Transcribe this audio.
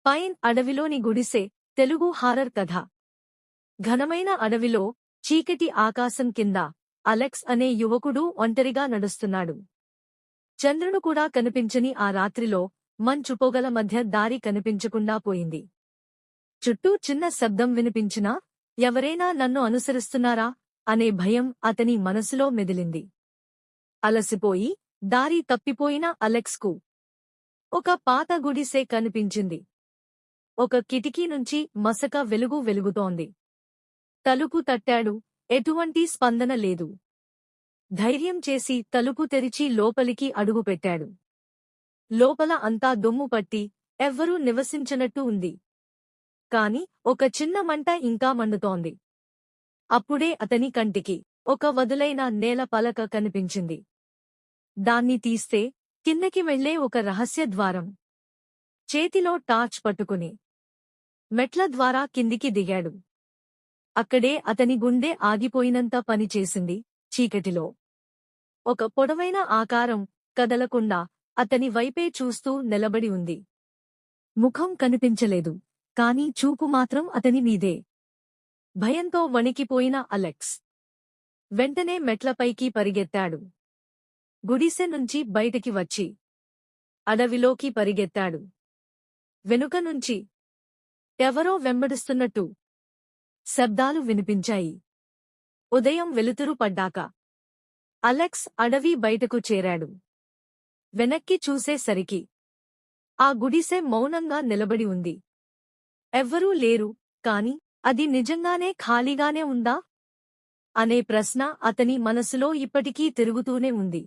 Pine అడవిలోని గుడిసె Telugu horror కథ. ఘనమైన అడవిలో చీకటి ఆకాశం కింద అలెక్స్ అనే యువకుడు ఒంటరిగా నడుస్తున్నాడు. చంద్రుడు కూడా కనిపించని ఆ రాత్రిలో మంచు పొగల మధ్య దారి కనిపించకుండా పోయింది. చుట్టూ చిన్న శబ్దం వినిపించినా ఎవరైనా నన్ను అనుసరిస్తున్నారా అనే భయం అతని మనసులో మెదిలింది. అలసిపోయి దారి తప్పిపోయిన అలెక్స్కు ఒక పాత గుడిసె కనిపించింది. ఒక కిటికీ నుంచి మసక వెలుగు వెలుగుతోంది. తలుపు తట్టాడు, ఎటువంటి స్పందన లేదు. ధైర్యం చేసి తలుపు తెరిచి లోపలికి అడుగుపెట్టాడు. లోపల అంతా దుమ్ము పట్టి ఎవ్వరూ నివసించనట్టు ఉంది. కాని ఒక చిన్న మంట ఇంకా మండుతోంది. అప్పుడే అతని కంటికి ఒక వదులైన నేల పలక కనిపించింది. దాన్ని తీస్తే కిందకి వెళ్లే ఒక రహస్య ద్వారం. చేతిలో టార్చ్ పట్టుకుని మెట్ల ద్వారా కిందికి దిగాడు. అక్కడే అతని గుండె ఆగిపోయినంత పనిచేసింది. చీకటిలో ఒక పొడవైన ఆకారం కదలకుండా అతని వైపే చూస్తూ నిలబడి ఉంది. ముఖం కనిపించలేదు, కాని చూపు మాత్రం అతని మీదే. భయంతో వణికిపోయిన అలెక్స్ వెంటనే మెట్లపైకి పరిగెత్తాడు. గుడిసె నుంచి బయటికి వచ్చి అడవిలోకి పరిగెత్తాడు. వెనుక నుంచి ఎవరో వెంబడిస్తున్నట్టు శబ్దాలు వినిపించాయి. ఉదయం వెలుతురు పడ్డాక అలెక్స్ అడవి బయటకు చేరాడు. వెనక్కి చూసేసరికి ఆ గుడిసె మౌనంగా నిలబడి ఉంది. ఎవ్వరూ లేరు, కాని అది నిజంగానే ఖాళీగానే ఉందా అనే ప్రశ్న అతని మనసులో ఇప్పటికీ తిరుగుతూనే ఉంది.